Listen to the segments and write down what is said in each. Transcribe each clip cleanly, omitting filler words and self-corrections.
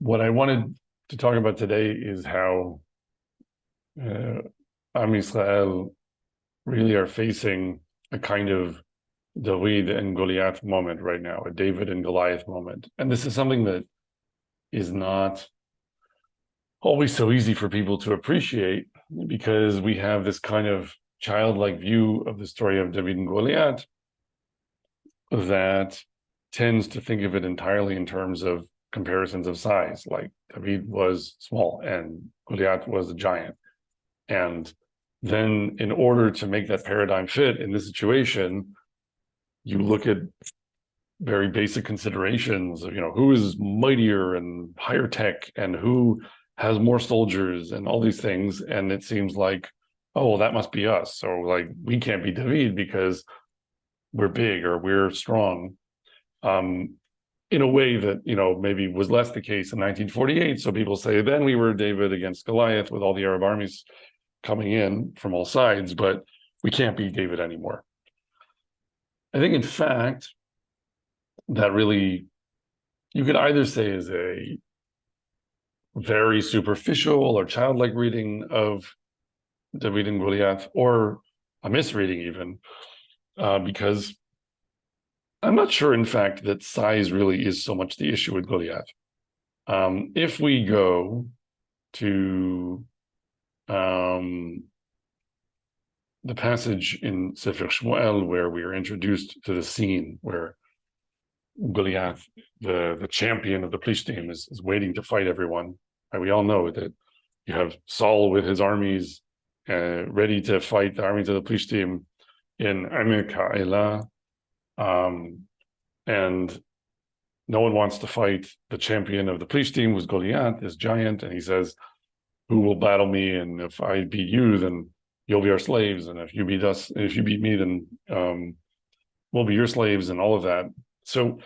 what I wanted to talk about today is how uh, Am Yisrael really are facing a kind of David and Goliath moment right now, a David and Goliath moment. And this is something that is not always so easy for people to appreciate because we have this kind of childlike view of the story of David and Goliath that tends to think of it entirely in terms of comparisons of size, like David was small and Goliath was a giant. And then in order to make that paradigm fit in this situation, you look at very basic considerations of, who is mightier and higher tech and who has more soldiers and all these things. And it seems like, oh, well, that must be us. So like, we can't be David because we're big or we're strong. In a way that, maybe was less the case in 1948. So people say, then we were David against Goliath with all the Arab armies coming in from all sides, but we can't be David anymore. I think, in fact, that really, you could either say is a very superficial or childlike reading of David and Goliath, or a misreading even, because I'm not sure, in fact, that size really is so much the issue with Goliath. If we go to the passage in Sefer Shmuel where we are introduced to the scene where Goliath, the champion of the Plishtim, is waiting to fight everyone. And we all know that you have Saul with his armies ready to fight the armies of the Plishtim in Amek HaElah, and no one wants to fight the champion of the Plishtim, who's Goliath, this giant, and he says, who will battle me? And if I beat you, then you'll be our slaves. And if you beat us, if you beat me, then we'll be your slaves, and all of that. So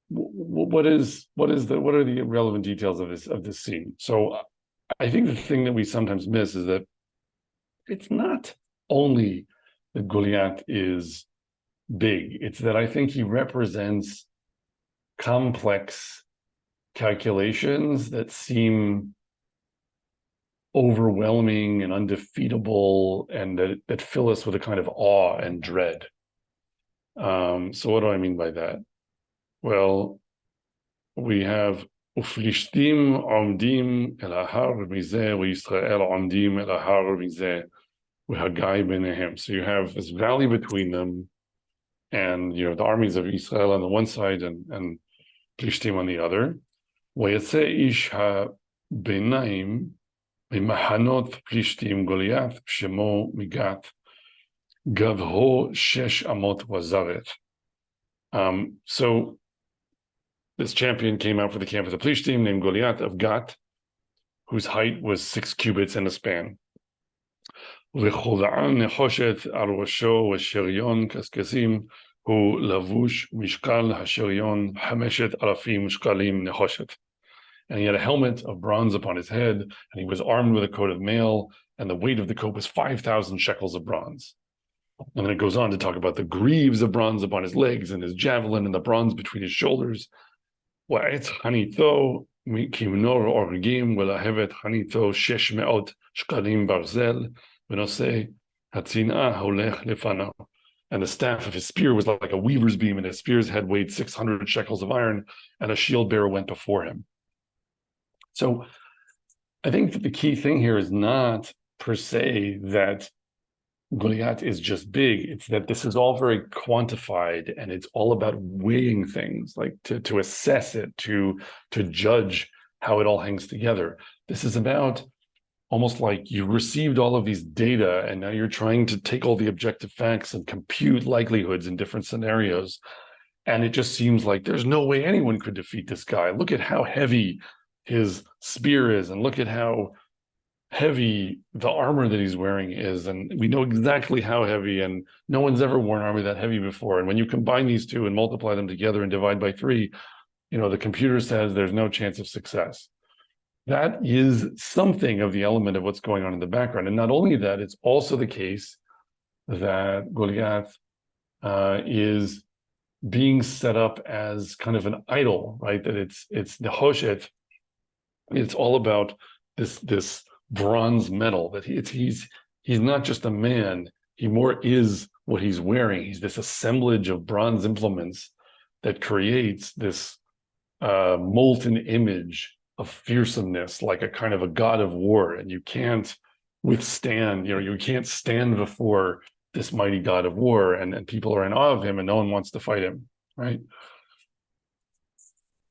what are the relevant details of this scene? So I think the thing that we sometimes miss is that it's not only that Goliath is big, it's that I think he represents complex calculations that seem overwhelming and undefeatable, and that fill us with a kind of awe and dread. So what do I mean by that? Well, we have Uflishtim omdim el ahar mizeh uYisrael omdim el ahar mizeh uHagai benehem. So you have this valley between them, and the armies of Israel on the one side and Plishtim on the other. Vayetze ish habenaim ממחנות פלישתים גוליית שמו מגת גבהו 6 אמות וזרת. So this champion came out for the camp of the Plishtim named Goliath of Gat, whose height was 6 cubits and a span. וחולען נחושת על ראשו ושריון קשקשים הוא לבוש משקל השריון 5,000 שקלים נחושת. And he had a helmet of bronze upon his head, and he was armed with a coat of mail, and the weight of the coat was 5,000 shekels of bronze. And then it goes on to talk about the greaves of bronze upon his legs, and his javelin, and the bronze between his shoulders. Wa'etz hanito kimnor orgim v'lahevet hanito 600 shkalim barzel v'noseh hatzina holech lefanav. And the staff of his spear was like a weaver's beam, and his spear's head weighed 600 shekels of iron, and a shield bearer went before him. So I think that the key thing here is not per se that Goliath is just big. It's that this is all very quantified, and it's all about weighing things, like to assess it, to judge how it all hangs together. This is about almost like you received all of these data, and now you're trying to take all the objective facts and compute likelihoods in different scenarios. And it just seems like there's no way anyone could defeat this guy. Look at how heavy his spear is, and look at how heavy the armor that he's wearing is, and we know exactly how heavy, and no one's ever worn armor that heavy before. And when you combine these two and multiply them together and divide by 3, the computer says there's no chance of success. That is something of the element of what's going on in the background. And not only that, it's also the case that Goliath is being set up as kind of an idol, right? That it's the Hoshet. It's all about this bronze medal, that he's not just a man, he more is what he's wearing. He's this assemblage of bronze implements that creates this molten image of fearsomeness, like a kind of a god of war. And you can't withstand, you can't stand before this mighty god of war, and people are in awe of him, and no one wants to fight him, right?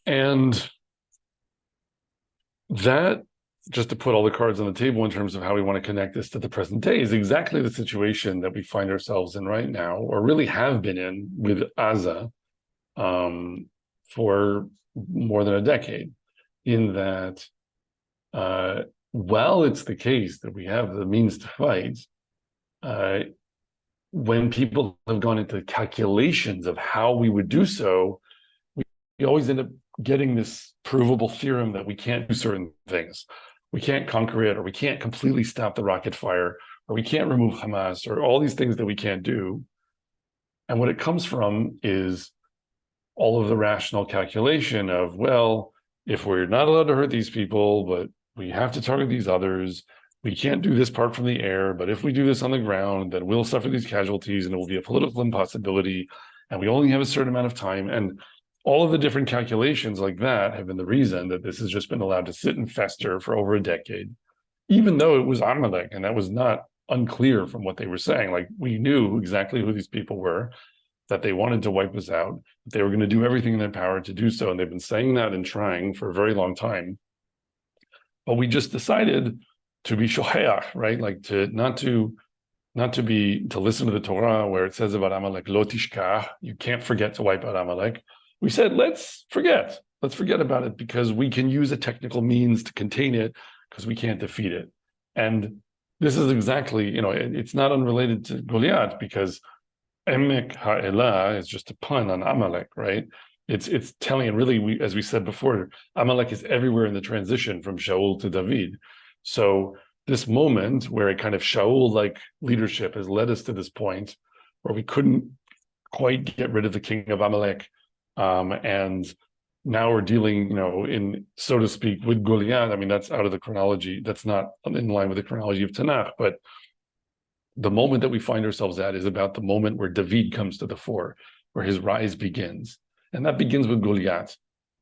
And that, just to put all the cards on the table in terms of how we want to connect this to the present day, is exactly the situation that we find ourselves in right now, or really have been in with Gaza for more than a decade, in that while it's the case that we have the means to fight, when people have gone into calculations of how we would do so, we always end up getting this provable theorem that we can't do certain things. We can't conquer it, or we can't completely stop the rocket fire, or we can't remove Hamas, or all these things that we can't do. And what it comes from is all of the rational calculation of, well, if we're not allowed to hurt these people, but we have to target these others, we can't do this part from the air, but if we do this on the ground, then we'll suffer these casualties and it will be a political impossibility, and we only have a certain amount of time. And all of the different calculations like that have been the reason that this has just been allowed to sit and fester for over a decade, even though it was Amalek, and that was not unclear from what they were saying. Like, we knew exactly who these people were, that they wanted to wipe us out, that they were going to do everything in their power to do so, and they've been saying that and trying for a very long time. But we just decided to be shoheach, right? Like to listen to the Torah where it says about Amalek, lo tishkach, you can't forget to wipe out Amalek. We said, let's forget about it, because we can use a technical means to contain it, because we can't defeat it. And this is exactly, it's not unrelated to Goliath, because Emek Ha'elah is just a pun on Amalek, right? It's telling it really, as we said before, Amalek is everywhere in the transition from Shaul to David. So this moment where a kind of Shaul-like leadership has led us to this point where we couldn't quite get rid of the king of Amalek, and now we're dealing, in, so to speak, with Goliath. I mean, that's out of the chronology. That's not in line with the chronology of Tanakh, but the moment that we find ourselves at is about the moment where David comes to the fore, where his rise begins. And that begins with Goliath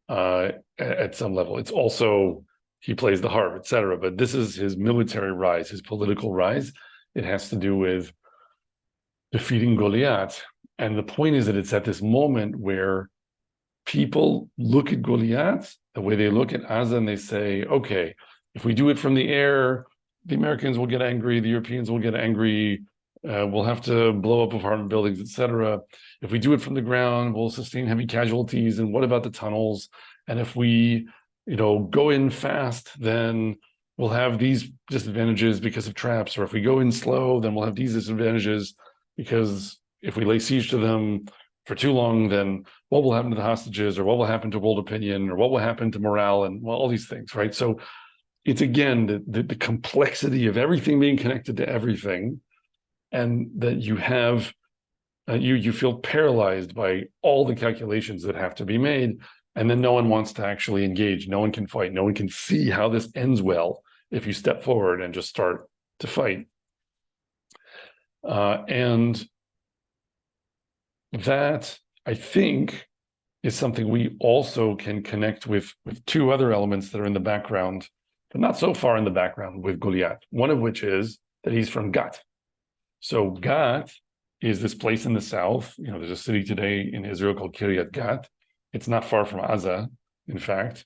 at some level. It's also, he plays the harp, etc. But this is his military rise, his political rise. It has to do with defeating Goliath. And the point is that it's at this moment where people look at Goliath the way they look at Gaza, and they say, okay, if we do it from the air, the Americans will get angry, the Europeans will get angry, we'll have to blow up apartment buildings, etc. If we do it from the ground, we'll sustain heavy casualties, and what about the tunnels? And if we, go in fast, then we'll have these disadvantages because of traps, or if we go in slow, then we'll have these disadvantages, because if we lay siege to them for too long, then what will happen to the hostages, or what will happen to world opinion, or what will happen to morale, and all these things, right? So it's, again, the complexity of everything being connected to everything, and that you have, you feel paralyzed by all the calculations that have to be made, and then no one wants to actually engage. No one can fight. No one can see how this ends well if you step forward and just start to fight. And that, I think, is something we also can connect with two other elements that are in the background, but not so far in the background with Goliath. One of which is that he's from Gat. So Gat is this place in the south. There's a city today in Israel called Kiryat Gat. It's not far from Gaza, in fact.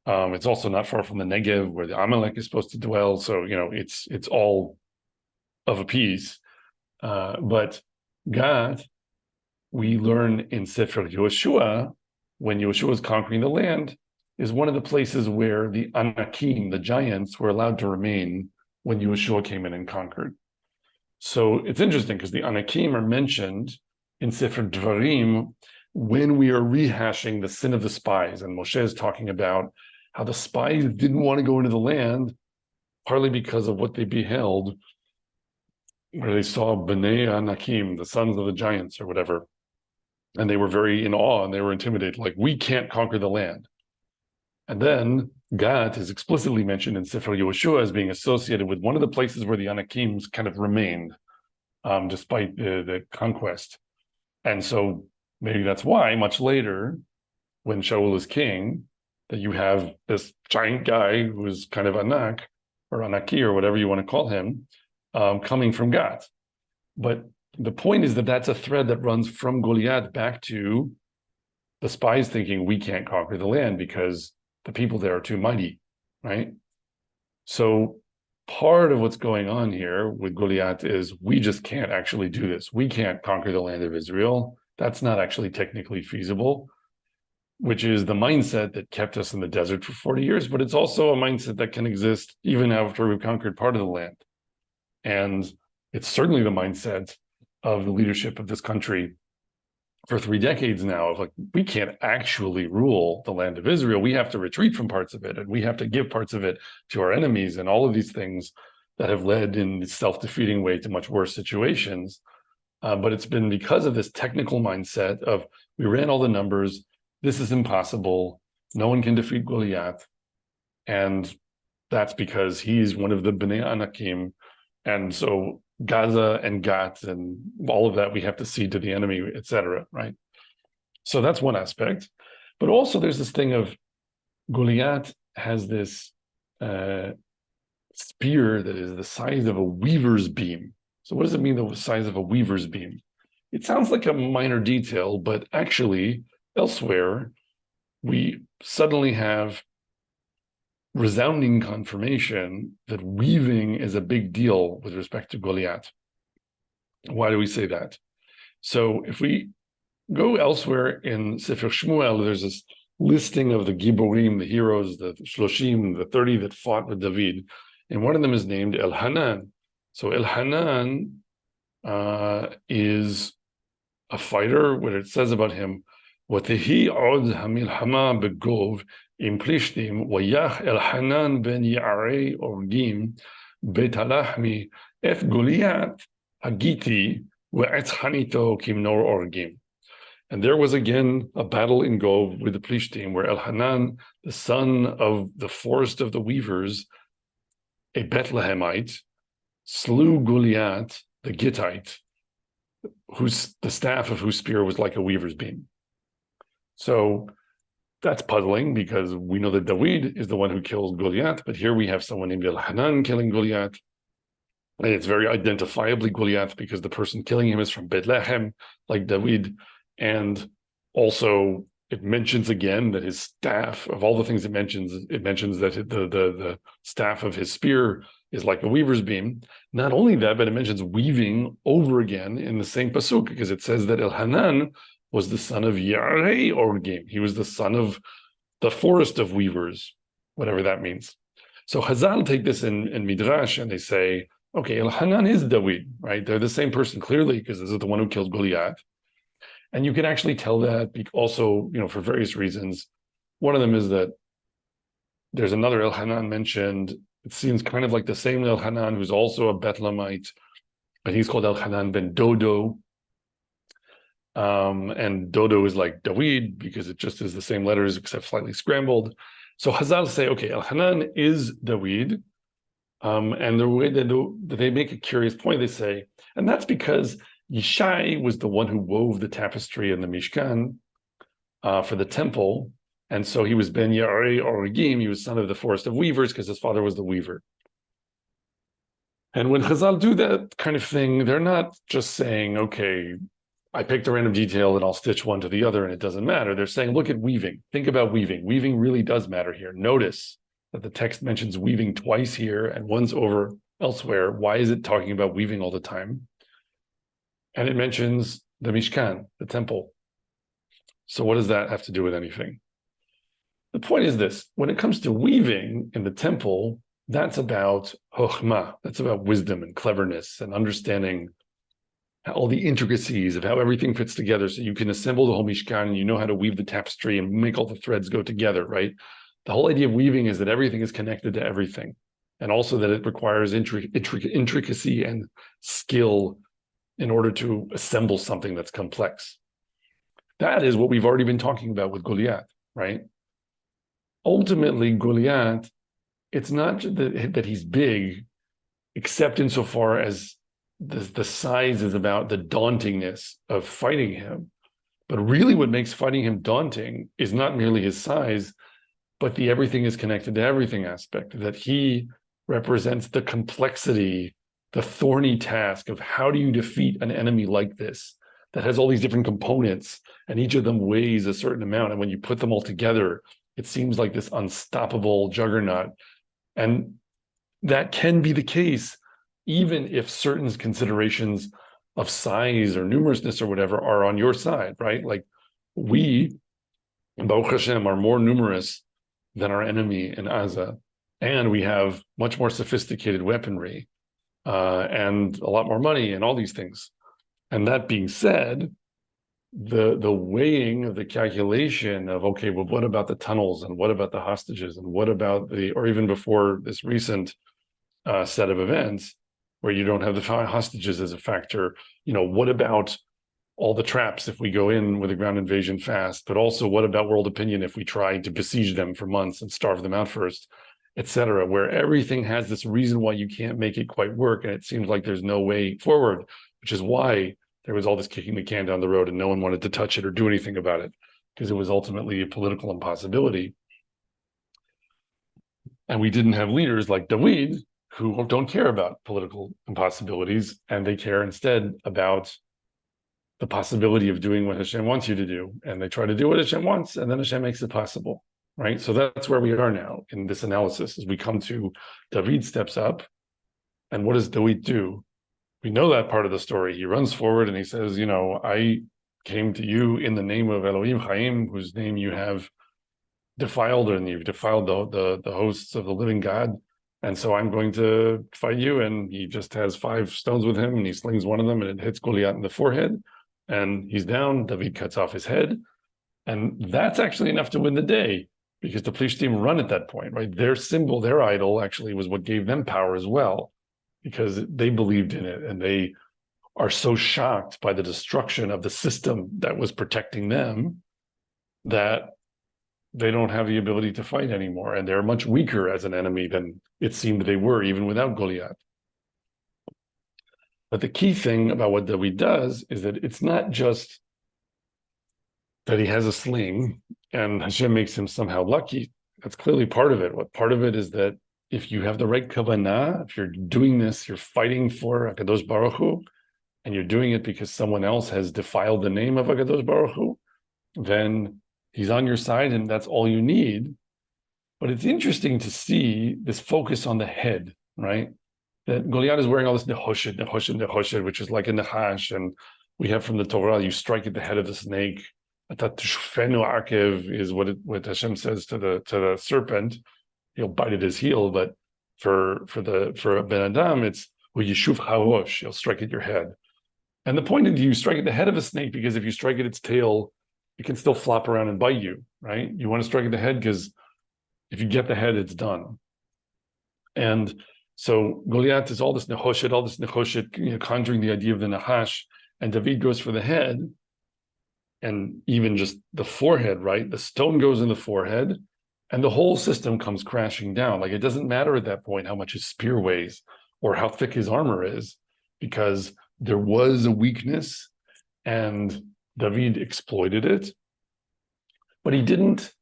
It's also not far from the Negev, where the Amalek is supposed to dwell. So, it's all of a piece. But Gat, we learn in Sefer Yoshua, when Yoshua is conquering the land, is one of the places where the Anakim, the giants, were allowed to remain when Yoshua came in and conquered. So it's interesting, because the Anakim are mentioned in Sefer Dvarim when we are rehashing the sin of the spies. And Moshe is talking about how the spies didn't want to go into the land, partly because of what they beheld, where they saw Bnei Anakim, the sons of the giants, or whatever. And they were very in awe and they were intimidated, like, we can't conquer the land. And then Gat is explicitly mentioned in Sefer Yehoshua as being associated with one of the places where the Anakims kind of remained, despite the conquest. And so maybe that's why much later, when Shaul is king, that you have this giant guy who's kind of Anak or Anaki or whatever you want to call him, coming from Gat. But the point is that that's a thread that runs from Goliath back to the spies thinking we can't conquer the land because the people there are too mighty, right? So part of what's going on here with Goliath is we just can't actually do this. We can't conquer the land of Israel. That's not actually technically feasible, which is the mindset that kept us in the desert for 40 years, but it's also a mindset that can exist even after we've conquered part of the land. And it's certainly the mindset of the leadership of this country for 3 decades now, of like, we can't actually rule the land of Israel. We have to retreat from parts of it, and we have to give parts of it to our enemies, and all of these things that have led in self-defeating way to much worse situations. But it's been because of this technical mindset of, we ran all the numbers, this is impossible, no one can defeat Goliath, and that's because he's one of the Bnei Anakim, and so Gaza and Gat and all of that we have to cede to the enemy, etc. Right? So that's one aspect. But also there's this thing of Goliath has this spear that is the size of a weaver's beam. So what does it mean, the size of a weaver's beam? It sounds like a minor detail, but actually elsewhere we suddenly have resounding confirmation that weaving is a big deal with respect to Goliath. Why do we say that? So if we go elsewhere in Sefer Shmuel, there's this listing of the Giborim, the heroes, the Shloshim, the 30 that fought with David, and one of them is named Elhanan. So Elhanan is a fighter. What it says about him, وَتَهِي عُدْ هَمِلْحَمَا بِگov עם פלישתים, ויח אלחנן בן יערי אורגים, בית הלחמי, את גוליית הגיתי, ועץ חניתו כמנור אורגים. And there was again a battle in Gov with the Plishtim, where Elhanan, the son of the forest of the weavers, a Bethlehemite, slew Goliath, the Gittite, the staff of whose spear was like a weaver's beam. So that's puzzling, because we know that David is the one who kills Goliath, but here we have someone named Elhanan killing Goliath. And it's very identifiably Goliath because the person killing him is from Bethlehem, like David. And also it mentions again that his staff, of all the things it mentions that the staff of his spear is like a weaver's beam. Not only that, but it mentions weaving over again in the same pasuk, because it says that Elhanan was the son of Yarei Orgim. He was the son of the forest of weavers, whatever that means. So Chazal take this in Midrash and they say, okay, Elhanan is David, right? They're the same person clearly, because this is the one who kills Goliath. And you can actually tell that also, for various reasons. One of them is that there's another Elhanan mentioned. It seems kind of like the same Elhanan who's also a Bethlehemite, but he's called Elhanan ben Dodo. And Dodo is like David because it just is the same letters except slightly scrambled. So Chazal say, okay, Elhanan is David. And the way they make a curious point, they say, and that's because Yishai was the one who wove the tapestry in the Mishkan for the temple. And so he was Ben Yarei Origim, he was son of the forest of weavers because his father was the weaver. And when Chazal do that kind of thing, they're not just saying, okay, I picked a random detail and I'll stitch one to the other and it doesn't matter. They're saying, look at weaving. Think about weaving. Weaving really does matter here. Notice that the text mentions weaving twice here and once over elsewhere. Why is it talking about weaving all the time? And it mentions the Mishkan, the temple. So what does that have to do with anything? The point is this: when it comes to weaving in the temple, that's about chokhmah, that's about wisdom and cleverness and understanding all the intricacies of how everything fits together, so you can assemble the whole Mishkan and you know how to weave the tapestry and make all the threads go together, right? The whole idea of weaving is that everything is connected to everything, and also that it requires intricacy and skill in order to assemble something that's complex. That is what we've already been talking about with Goliath, right? Ultimately, Goliath, it's not that he's big, except insofar as the size is about the dauntingness of fighting him. But really what makes fighting him daunting is not merely his size, but the everything is connected to everything aspect, that he represents the complexity, the thorny task of how do you defeat an enemy like this that has all these different components and each of them weighs a certain amount. And when you put them all together, it seems like this unstoppable juggernaut. And that can be the case, even if certain considerations of size or numerousness or whatever are on your side, right? Like we, Baruch Hashem, are more numerous than our enemy in Gaza, and we have much more sophisticated weaponry and a lot more money and all these things. And that being said, the weighing of the calculation of, okay, well, what about the tunnels and what about the hostages and what about or even before this recent set of events where you don't have the hostages as a factor, what about all the traps if we go in with a ground invasion fast, but also what about world opinion if we try to besiege them for months and starve them out first, etc., where everything has this reason why you can't make it quite work, and it seems like there's no way forward, which is why there was all this kicking the can down the road and no one wanted to touch it or do anything about it, because it was ultimately a political impossibility. And we didn't have leaders like David who don't care about political impossibilities, and they care instead about the possibility of doing what Hashem wants you to do. And they try to do what Hashem wants, and then Hashem makes it possible, right? So that's where we are now in this analysis, as we come to David steps up. And what does David do? We know that part of the story. He runs forward and he says, I came to you in the name of Elohim Chaim, whose name you have defiled, and you've defiled the hosts of the living God. And so I'm going to fight you. And he just has 5 stones with him, and he slings one of them, and it hits Goliath in the forehead. And he's down. David cuts off his head. And that's actually enough to win the day, because the Plishtim run at that point, right? Their symbol, their idol, actually was what gave them power as well, because they believed in it. And they are so shocked by the destruction of the system that was protecting them that they don't have the ability to fight anymore. And they're much weaker as an enemy than it seemed they were, even without Goliath. But the key thing about what David does is that it's not just that he has a sling and Hashem makes him somehow lucky. That's clearly part of it. What part of it is that if you have the right kavanah, if you're doing this, you're fighting for HaKadosh Baruch Hu, and you're doing it because someone else has defiled the name of HaKadosh Baruch Hu, then he's on your side, and that's all you need. But it's interesting to see this focus on the head, right? That Goliath is wearing all this nechoshet, which is like a nechash, and we have from the Torah, you strike at the head of the snake. Is what Hashem says to the serpent. He'll bite at his heel, but for a Ben Adam, it's yishuv harosh. He'll strike at your head. And the point is, you strike at the head of a snake because if you strike at its tail, it can still flop around and bite you, right? You want to strike at the head because if you get the head, it's done. And so Goliath is all this nechoshet, conjuring the idea of the nahash, and David goes for the head, and even just the forehead, right? The stone goes in the forehead, and the whole system comes crashing down. Like, it doesn't matter at that point how much his spear weighs or how thick his armor is, because there was a weakness, and David exploited it. But he didn't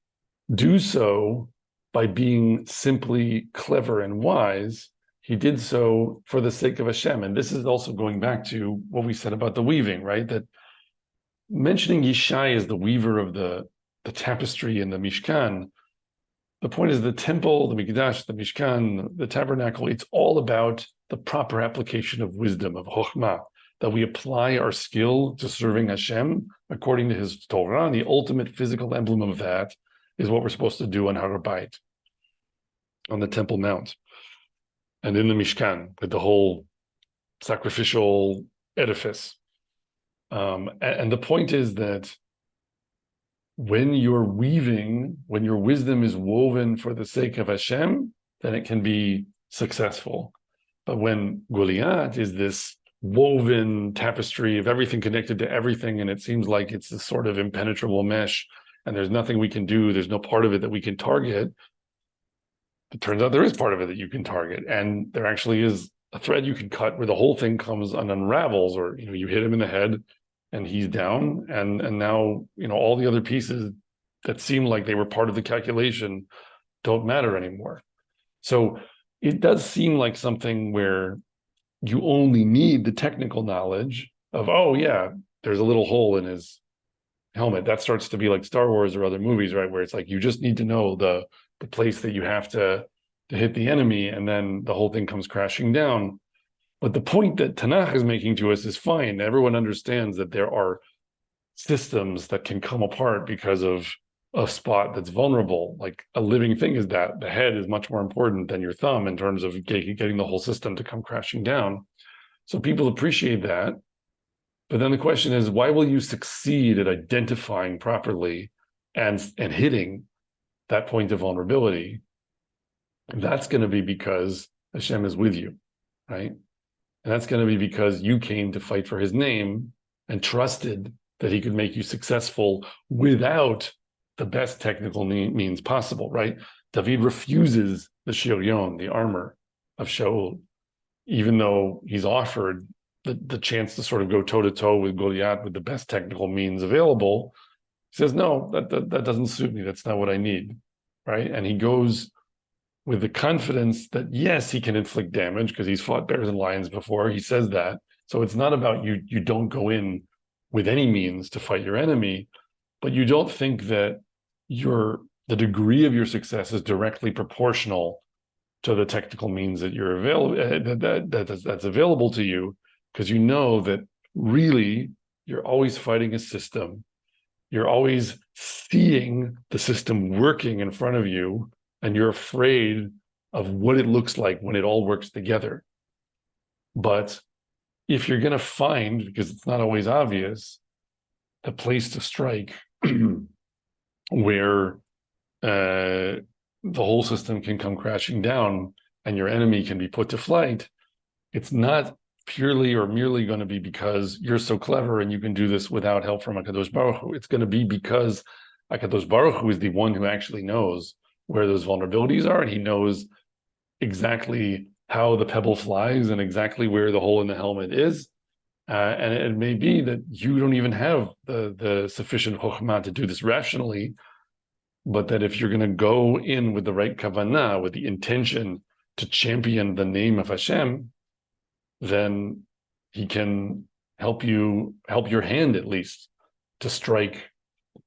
do so by being simply clever and wise. He did so for the sake of Hashem. And this is also going back to what we said about the weaving, right? That mentioning Yishai as the weaver of the tapestry in the Mishkan, the point is the temple, the Mikdash, the Mishkan, the tabernacle, it's all about the proper application of wisdom, of Chokhmah, that we apply our skill to serving Hashem according to his Torah. And the ultimate physical emblem of that is what we're supposed to do on Har Bayit, on the Temple Mount, and in the Mishkan, with the whole sacrificial edifice. And the point is that when you're weaving, when your wisdom is woven for the sake of Hashem, then it can be successful. But when Goliath is this woven tapestry of everything connected to everything, and it seems like it's this sort of impenetrable mesh, and there's nothing we can do. There's no part of it that we can target. It turns out there is part of it that you can target, and there actually is a thread you can cut where the whole thing comes and unravels, or you hit him in the head and he's down, and now all the other pieces that seem like they were part of the calculation don't matter anymore. So it does seem like something where you only need the technical knowledge of, oh yeah, there's a little hole in his helmet. That starts to be like Star Wars or other movies, right? Where it's like you just need to know the place that you have to hit the enemy, and then the whole thing comes crashing down. But the point that Tanakh is making to us is fine. Everyone understands that there are systems that can come apart because of a spot that's vulnerable. Like a living thing is that the head is much more important than your thumb in terms of getting the whole system to come crashing down. So people appreciate that. But then the question is, why will you succeed at identifying properly and hitting that point of vulnerability? That's going to be because Hashem is with you, right? And that's going to be because you came to fight for his name and trusted that he could make you successful without the best technical means possible, right? David refuses the shiryon, the armor of Shaul, even though he's offered the chance to sort of go toe-to-toe with Goliath with the best technical means available. He says, no, that doesn't suit me. That's not what I need, right? And he goes with the confidence that, yes, he can inflict damage because he's fought bears and lions before. He says that. So it's not about you don't go in with any means to fight your enemy, but you don't think that the degree of your success is directly proportional to the technical means that you're that's available to you, because you know that really you're always fighting a system. You're always seeing the system working in front of you, and you're afraid of what it looks like when it all works together. But if you're going to find, because it's not always obvious, the place to strike where the whole system can come crashing down and your enemy can be put to flight, it's not purely or merely going to be because you're so clever and you can do this without help from HaKadosh Baruch Hu. It's going to be because HaKadosh Baruch Hu is the one who actually knows where those vulnerabilities are, and he knows exactly how the pebble flies and exactly where the hole in the helmet is. And it may be that you don't even have the sufficient chokhmah to do this rationally, but that if you're going to go in with the right kavanah, with the intention to champion the name of Hashem, then he can help your hand at least to strike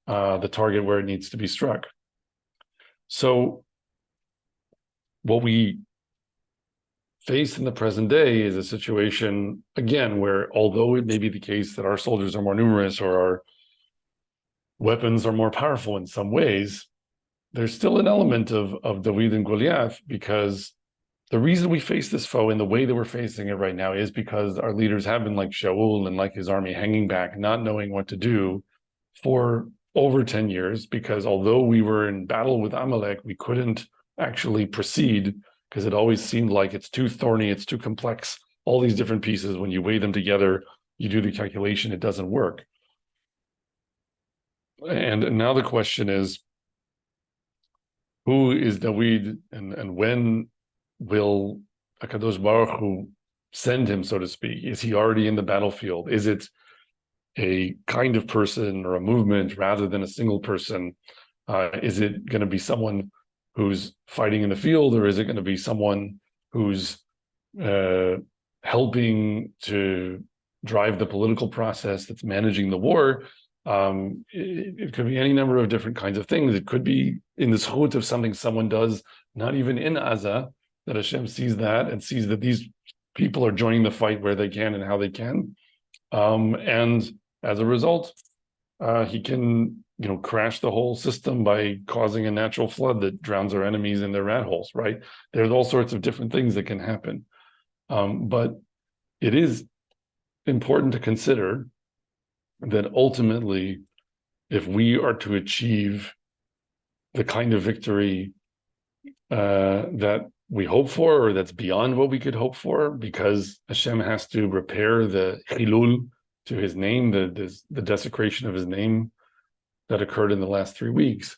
the target where it needs to be struck. So what we face in the present day is a situation, again, where although it may be the case that our soldiers are more numerous or our weapons are more powerful in some ways, there's still an element of David and Goliath, because the reason we face this foe in the way that we're facing it right now is because our leaders have been like Shaul and like his army, hanging back, not knowing what to do for over 10 years, because although we were in battle with Amalek, we couldn't actually proceed because it always seemed like it's too thorny, it's too complex, all these different pieces, when you weigh them together, you do the calculation, it doesn't work. And now the question is, who is David, and when will HaKadosh Baruch Hu send him, so to speak? Is he already in the battlefield? Is it a kind of person or a movement rather than a single person? Is it going to be someone who's fighting in the field, or is it going to be someone who's helping to drive the political process that's managing the war? It could be any number of different kinds of things. It could be in the zchut of something someone does, not even in Aza, that Hashem sees that and sees that these people are joining the fight where they can and how they can. And as a result, he can, crash the whole system by causing a natural flood that drowns our enemies in their rat holes, right? There's all sorts of different things that can happen. But it is important to consider that ultimately, if we are to achieve the kind of victory that we hope for, or that's beyond what we could hope for, because Hashem has to repair the chilul to his name, the desecration of his name that occurred in the last 3 weeks.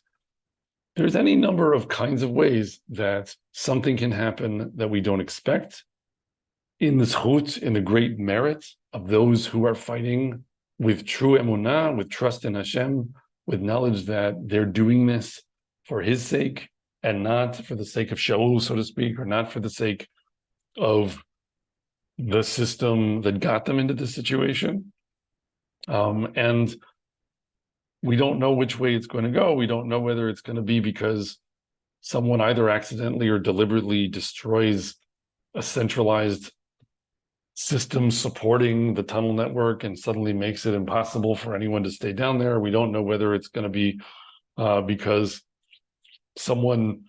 There's any number of kinds of ways that something can happen that we don't expect in the zchut, in the great merit of those who are fighting with true emunah, with trust in Hashem, with knowledge that they're doing this for his sake and not for the sake of Shaul, so to speak, or not for the sake of the system that got them into this situation. And we don't know which way it's going to go. We don't know whether it's going to be because someone either accidentally or deliberately destroys a centralized system supporting the tunnel network and suddenly makes it impossible for anyone to stay down there. We don't know whether it's going to be because someone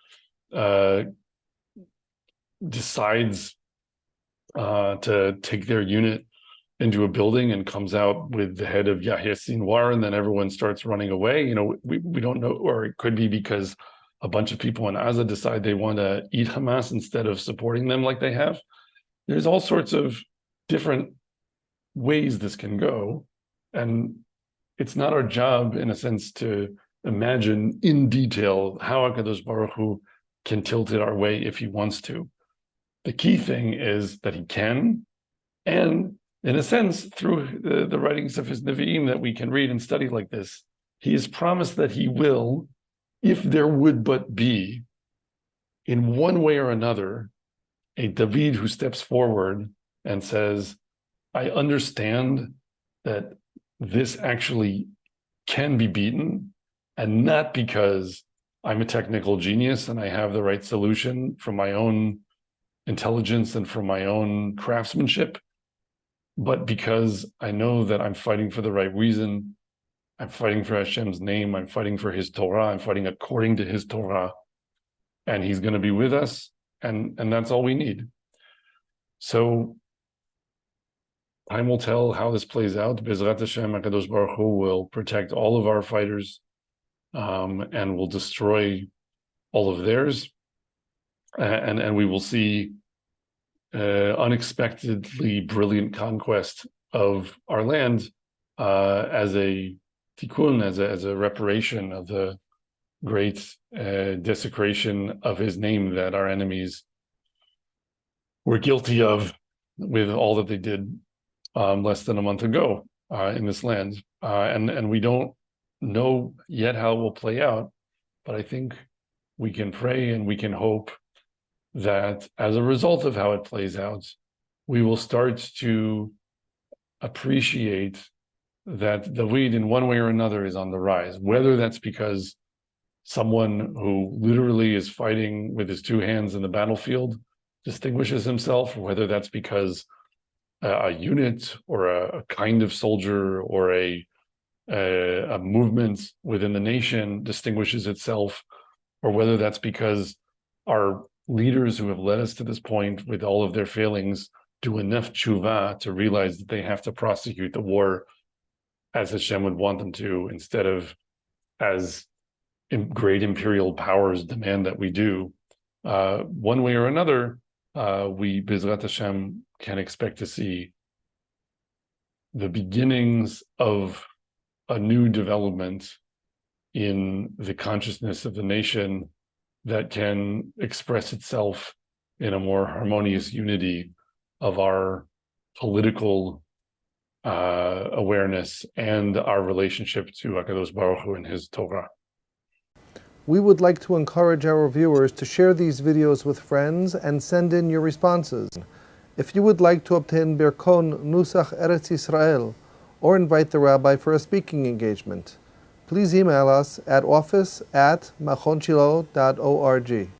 decides to take their unit into a building and comes out with the head of Yahya Sinwar, and then everyone starts running away. We don't know, or it could be because a bunch of people in Gaza decide they want to eat Hamas instead of supporting them like they have. There's all sorts of different ways this can go, and it's not our job, in a sense, to imagine in detail how HaKadosh Baruch Hu can tilt it our way if he wants to. The key thing is that he can, and in a sense, through the writings of his Nevi'im that we can read and study like this, he has promised that he will, if there would but be, in one way or another, a David who steps forward and says, I understand that this actually can be beaten, and not because I'm a technical genius and I have the right solution from my own intelligence and from my own craftsmanship, but because I know that I'm fighting for the right reason. I'm fighting for Hashem's name. I'm fighting for his Torah. I'm fighting according to his Torah, and he's going to be with us, and that's all we need. So time will tell how this plays out. Bezrat Hashem, HaKadosh Baruch Hu will protect all of our fighters and will destroy all of theirs. And we will see unexpectedly brilliant conquest of our land as a tikkun, as a reparation of the great desecration of his name that our enemies were guilty of with all that they did less than a month ago in this land. And we don't know yet how it will play out, but I think we can pray and we can hope that as a result of how it plays out, we will start to appreciate that David, in one way or another, is on the rise, whether that's because someone who literally is fighting with his two hands in the battlefield distinguishes himself, or whether that's because a unit or a kind of soldier or a movement within the nation distinguishes itself, or whether that's because our leaders who have led us to this point with all of their failings do enough tshuva to realize that they have to prosecute the war as Hashem would want them to, instead of as great imperial powers demand that we do. One way or another, we, Bezrat Hashem, can expect to see the beginnings of a new development in the consciousness of the nation that can express itself in a more harmonious unity of our political awareness and our relationship to HaKadosh Baruch Hu and his Torah. We would like to encourage our viewers to share these videos with friends and send in your responses. If you would like to obtain Birkon Nusach Eretz Yisrael or invite the rabbi for a speaking engagement, please email us at office@machonshilo.org.